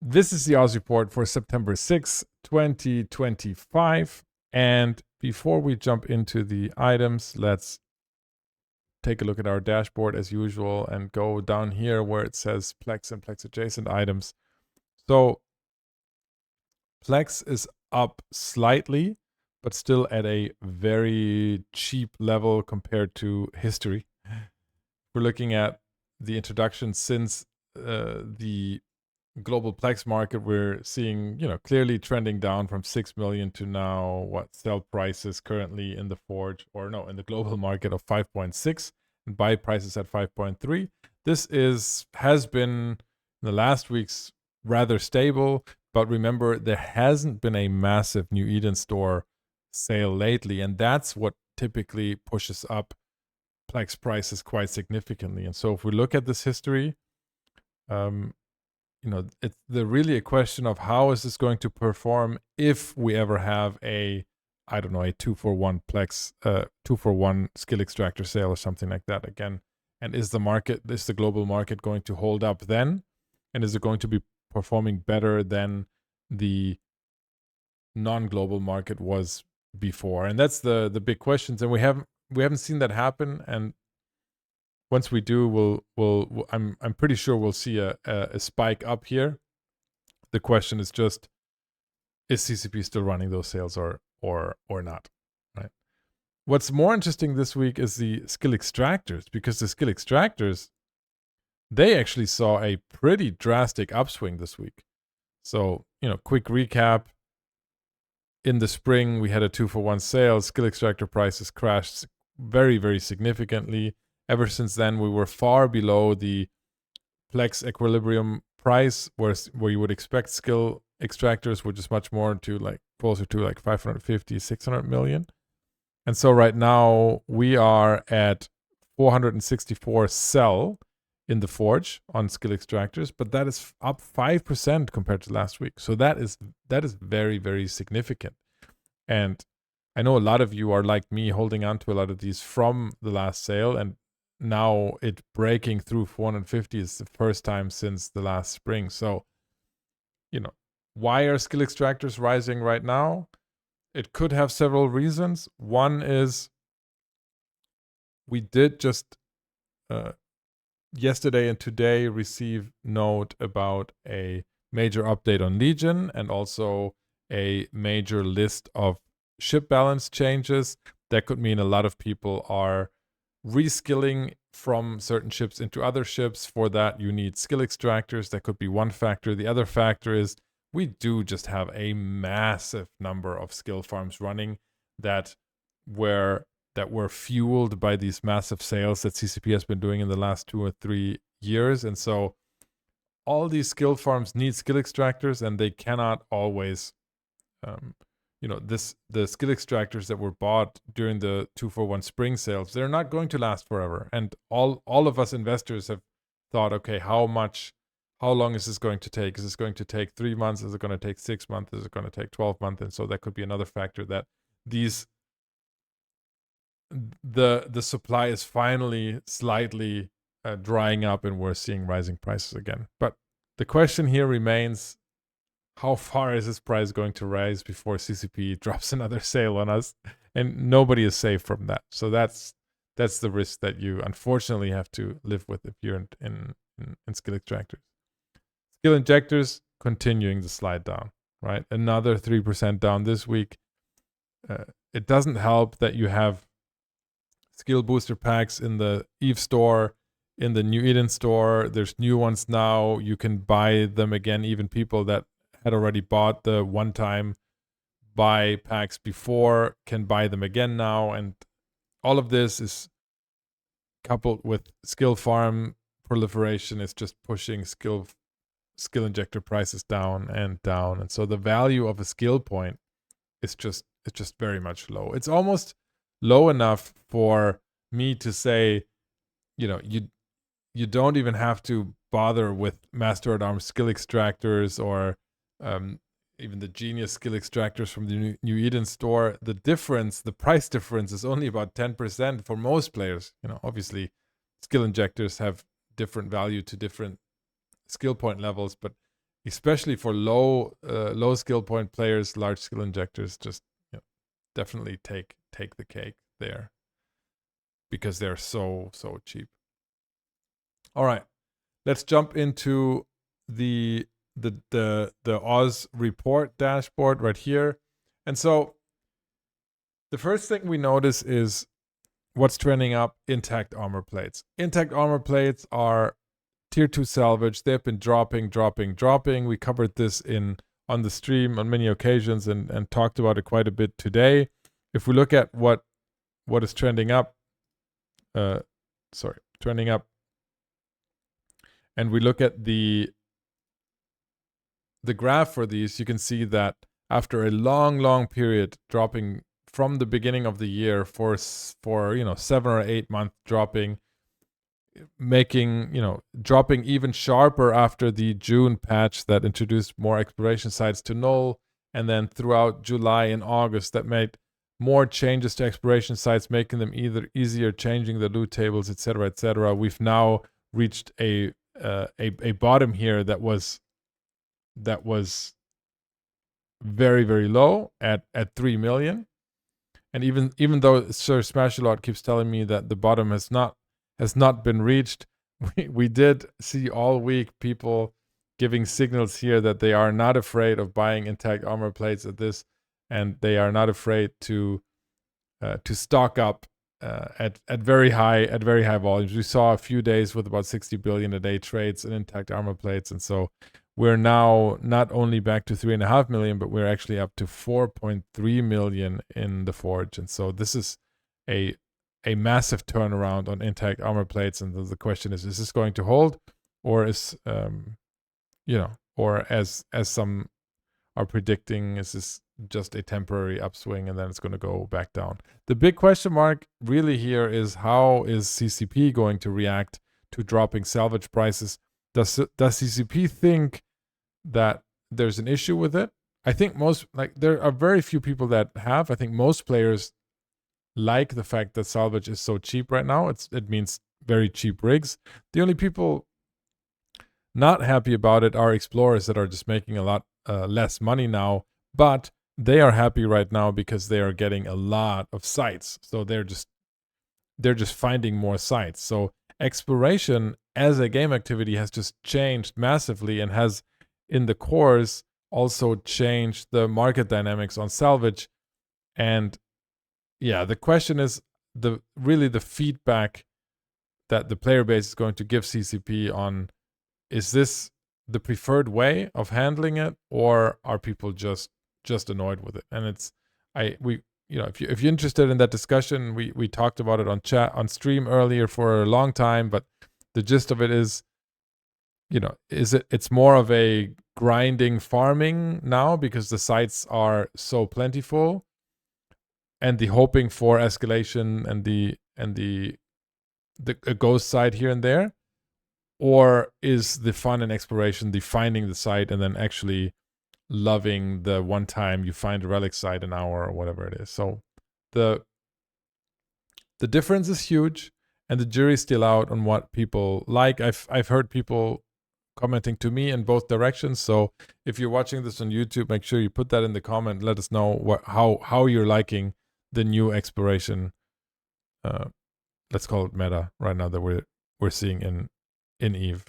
This is the Oz report for September 6, 2025. And before we jump into the items, let's take a look at our dashboard as usual and go down here where it says Plex and Plex adjacent items. So Plex is up slightly, but still at a very cheap level compared to history. We're looking at the introduction since the global Plex market. We're seeing, clearly trending down from 6 million to now what sell prices currently in the Forge, or no, in the global market of 5.6 and buy prices at 5.3. This has been in the last weeks rather stable, but remember there hasn't been a massive New Eden store sale lately, and that's what typically pushes up Plex prices quite significantly. And so if we look at this history, it's really a question of how is this going to perform if we ever have a 2-for-1 Plex, 2-for-1 skill extractor sale or something like that again. And is the global market going to hold up then? And is it going to be performing better than the non-global market was before? And that's the big questions. And we haven't seen that happen. And once we do, I'm pretty sure we'll see a spike up here. The question is just, is CCP still running those sales or not? Right. What's more interesting this week is the skill extractors, because the skill extractors, they actually saw a pretty drastic upswing this week. So, quick recap. In the spring, we had a 2-for-1 sale. Skill extractor prices crashed very, very significantly. Ever since then, we were far below the Plex equilibrium price, where you would expect skill extractors, which is much more to closer to 550, 600 million. And so right now we are at 464 sell in the Forge on skill extractors, but that is up 5% compared to last week. So that is very, very significant. And I know a lot of you are like me, holding on to a lot of these from the last sale, and now it breaking through 450 is the first time since the last spring. So, why are skill extractors rising right now? It could have several reasons. One is we did just yesterday and today receive note about a major update on Legion and also a major list of ship balance changes. That could mean a lot of people are reskilling from certain ships into other ships. For that, you need skill extractors. That could be one factor. The other factor is we do just have a massive number of skill farms running that were fueled by these massive sales that CCP has been doing in the last 2 or 3 years. And so all these skill farms need skill extractors, and they cannot always the skill extractors that were bought during the 2-for-1 spring sales, they're not going to last forever. And all of us investors have thought, okay, how long is this going to take? Is this going to take 3 months? Is it going to take 6 months? Is it going to take 12 months? And so that could be another factor that the supply is finally slightly drying up, and we're seeing rising prices again. But the question here remains, how far is this price going to rise before CCP drops another sale on us? And nobody is safe from that. So that's the risk that you unfortunately have to live with if you're in skill extractors. Skill injectors continuing to slide down, right? Another 3% down this week. It doesn't help that you have skill booster packs in the Eve store, in the New Eden store. There's new ones now. You can buy them again. Even people that had already bought the one-time buy packs before can buy them again now. And all of this is coupled with skill farm proliferation is just pushing skill injector prices down and down. And so the value of a skill point is just very much low. It's almost low enough for me to say, you don't even have to bother with Master at Arms skill extractors or even the Genius skill extractors from the New Eden store. The price difference is only about 10% for most players. Obviously, skill injectors have different value to different skill point levels, but especially for low skill point players, large skill injectors just definitely take the cake there because they're so cheap. All right, let's jump into the Oz report dashboard right here. And so the first thing we notice is what's trending up: intact armor plates. Intact armor plates are tier 2 salvage. They've been dropping. We covered this on the stream on many occasions and talked about it quite a bit today. If we look at what is trending up, trending up, and we look at the graph for these, you can see that after a long period dropping from the beginning of the year for 7 or 8 months dropping, dropping even sharper after the June patch that introduced more exploration sites to null, and then throughout July and August that made more changes to exploration sites, making them either easier, changing the loot tables, etc., etc. We've now reached a bottom here that was very low at 3 million. And even though Sir Smashalot keeps telling me that the bottom has not been reached, we did see all week people giving signals here that they are not afraid of buying intact armor plates at this, and they are not afraid to stock up at very high volumes. We saw a few days with about 60 billion a day trades in intact armor plates, and so we're now not only back to 3.5 million, but we're actually up to 4.3 million in the Forge. And so this is a massive turnaround on intact armor plates. And the question is this going to hold, or is or as some are predicting, is this just a temporary upswing and then it's going to go back down? The big question mark really here is, how is CCP going to react to dropping salvage prices? Does CCP think that there's an issue with it? I think there are very few people that have. I think most players like the fact that salvage is so cheap right now. It means very cheap rigs. The only people not happy about it are explorers that are just making a lot less money now, but they are happy right now because they are getting a lot of sites. So they're just finding more sites. So exploration as a game activity has just changed massively and has in the cores also changed the market dynamics on salvage. And yeah, the question is the feedback that the player base is going to give CCP on, is this the preferred way of handling it, or are people just annoyed with it? And if you're interested in that discussion, we talked about it on stream earlier for a long time, but the gist of it is, it's more of a grinding farming now because the sites are so plentiful, and the hoping for escalation and the ghost side here and there, or is the fun and exploration the finding the site and then actually loving the one time you find a relic site an hour or whatever it is? So the difference is huge, and the jury's still out on what people like. I've heard people commenting to me in both directions. So if you're watching this on YouTube, make sure you put that in the comment. Let us know how you're liking the new exploration. Let's call it meta right now that we're seeing in EVE.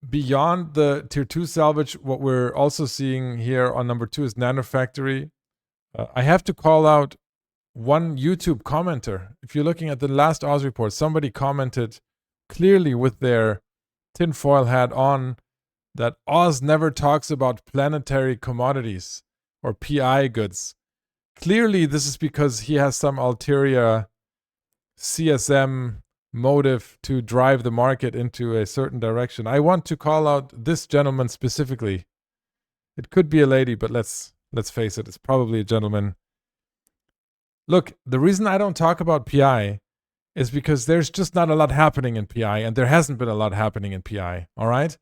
Beyond the tier 2 salvage, what we're also seeing here on number 2 is Nanofactory. I have to call out one YouTube commenter. If you're looking at the last Oz report, somebody commented clearly with their tinfoil hat on that Oz never talks about planetary commodities or PI goods. Clearly, this is because he has some ulterior CSM motive to drive the market into a certain direction. I want to call out this gentleman specifically. It could be a lady, but let's face it, it's probably a gentleman. Look, the reason I don't talk about PI is because there's just not a lot happening in PI, and there hasn't been a lot happening in PI, all right?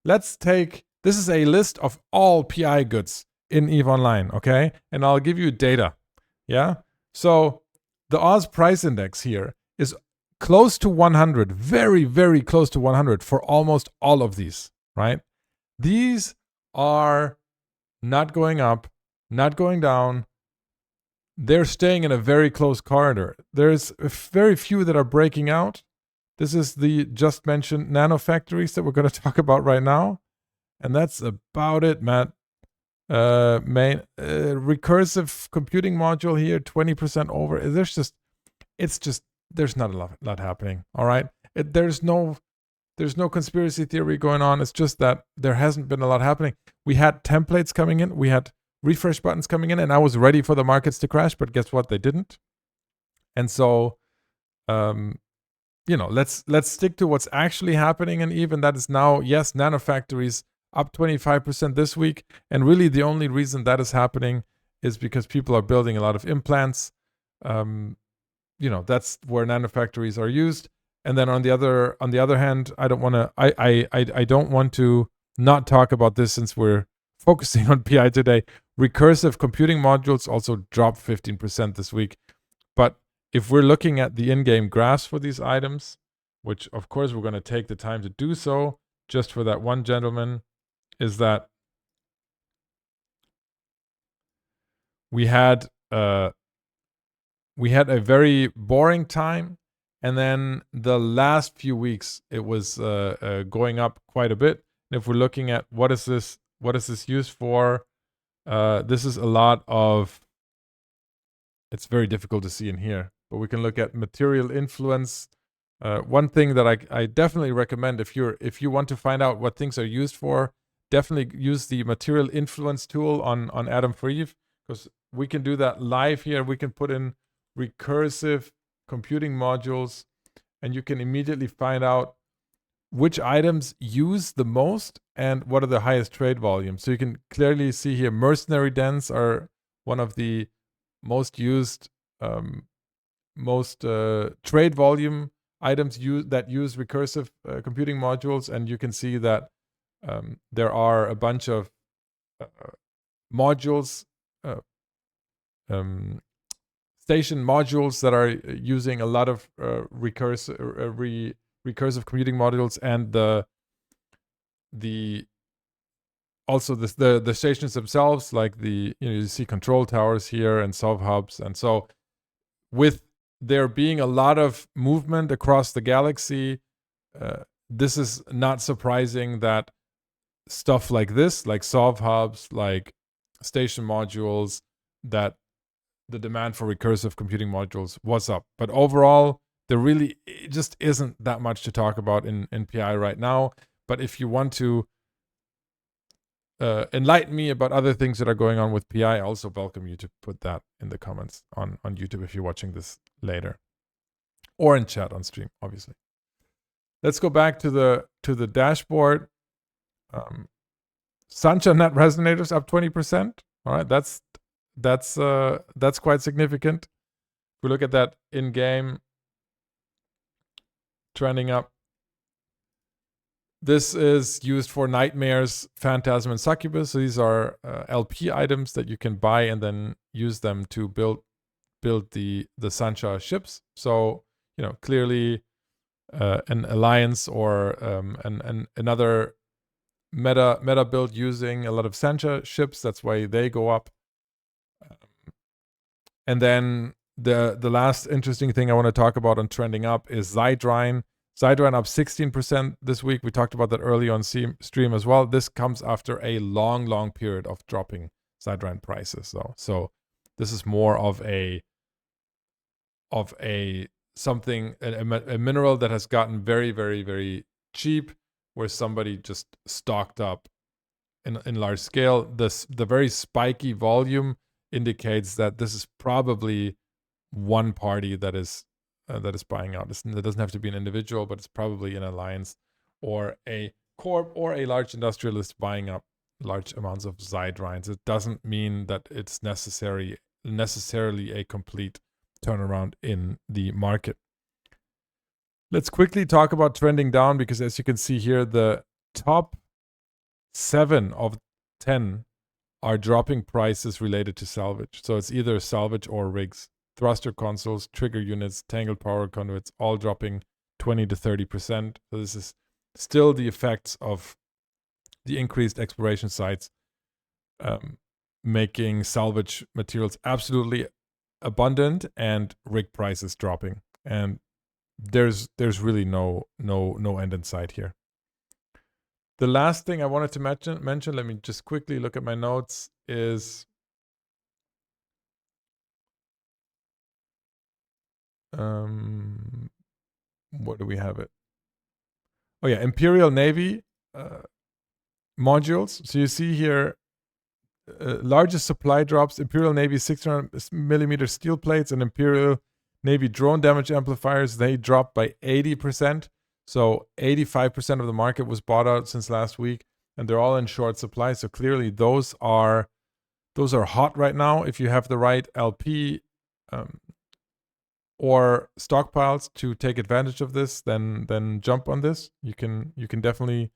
This is a list of all PI goods in EVE Online, okay? And I'll give you data, yeah? So the Oz price index here is close to 100, very, very close to 100 for almost all of these, right? These are not going up, not going down. They're staying in a very close corridor. There's very few that are breaking out. This is the just mentioned nanofactories that we're going to talk about right now. And that's about it, Matt. Recursive computing module here, 20% over. There's not a lot happening. All right. There's no conspiracy theory going on. It's just that there hasn't been a lot happening. We had templates coming in. We had refresh buttons coming in, and I was ready for the markets to crash, but guess what? They didn't. And so, let's stick to what's actually happening. And even that is now, yes, nanofactories up 25% this week. And really the only reason that is happening is because people are building a lot of implants. That's where nanofactories are used. And then on the other hand, I don't want to not talk about this since we're focusing on PI today. Recursive computing modules also dropped 15% this week. But if we're looking at the in-game graphs for these items, which of course we're going to take the time to do so, just for that one gentleman, is that we had a very boring time, and then the last few weeks it was going up quite a bit. And if we're looking at what is this used for, this is a lot of. It's very difficult to see in here, but we can look at material influence. One thing that I definitely recommend if you want to find out what things are used for, definitely use the material influence tool on Adam Freeve, because we can do that live here. We can put in recursive computing modules, and you can immediately find out which items use the most and what are the highest trade volumes. So you can clearly see here mercenary dens are one of the most used, most trade volume items that use recursive computing modules, and you can see that there are a bunch of modules, station modules that are using a lot of recursive computing modules, and the stations themselves, like you see control towers here and solve hubs. And so with there being a lot of movement across the galaxy, this is not surprising that stuff like this, like solve hubs, like station modules, that the demand for recursive computing modules was up. But overall, there really just isn't that much to talk about in PI right now. But if you want to enlighten me about other things that are going on with PI, I also welcome you to put that in the comments on YouTube if you're watching this later, or in chat on stream, obviously. Let's go back to the dashboard. Sanchcha net resonators up 20%. All right, that's quite significant. If we look at that in game, trending up. This is used for Nightmares, Phantasm, and Succubus. So these are LP items that you can buy and then use them to build the Sanchcha ships. So clearly an alliance or another meta build using a lot of Sanchcha ships. That's why they go up. And then the last interesting thing I want to talk about on trending up is Zydrine. Zydrine up 16% this week. We talked about that early on stream as well. This comes after a long period of dropping Zydrine prices, though. So this is more of a mineral that has gotten very, very, very cheap, where somebody just stocked up in large scale. The very spiky volume indicates that this is probably one party that is buying out. That doesn't have to be an individual, but it's probably an alliance or a corp or a large industrialist buying up large amounts of Zydrines. It doesn't mean that it's necessarily a complete turnaround in the market. Let's quickly talk about trending down, because as you can see here, the top 7 of 10 are dropping prices related to salvage. So it's either salvage or rigs. Thruster consoles, trigger units, tangled power conduits, all dropping 20 to 30%. So this is still the effects of the increased exploration sites, making salvage materials absolutely abundant and rig prices dropping. And there's really no end in sight here. The last thing I wanted to mention, let me just quickly look at my notes, is what do we have it? Oh yeah, Imperial Navy modules. So you see here, largest supply drops: Imperial Navy 600mm steel plates and Imperial Navy drone damage amplifiers. They dropped by 80%. So 85% of the market was bought out since last week, and they're all in short supply. So clearly those are hot right now. If you have the right LP or stockpiles to take advantage of this, then jump on this. You can definitely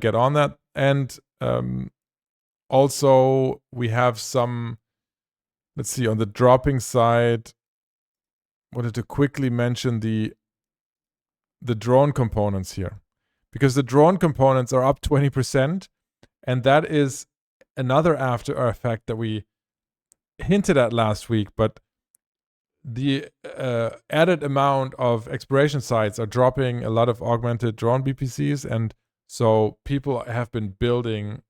get on that. And also we have some, let's see, on the dropping side, wanted to quickly mention the drone components here, because the drone components are up 20%, and that is another after effect that we hinted at last week. But the added amount of exploration sites are dropping a lot of augmented drone BPCs, and so people have been building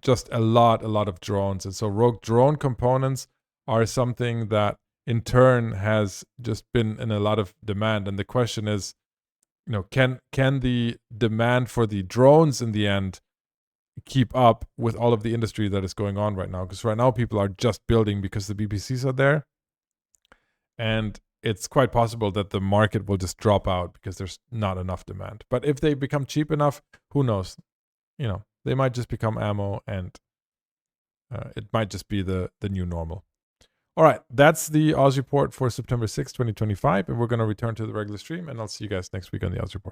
just a lot of drones. And so rogue drone components are something that in turn has just been in a lot of demand. And the question is, can the demand for the drones in the end keep up with all of the industry that is going on right now? Because right now people are just building because the BPCs are there. And it's quite possible that the market will just drop out because there's not enough demand. But if they become cheap enough, who knows? They might just become ammo, and it might just be the new normal. All right, that's the Oz Report for September 6, 2025. And we're going to return to the regular stream, and I'll see you guys next week on the Oz Report.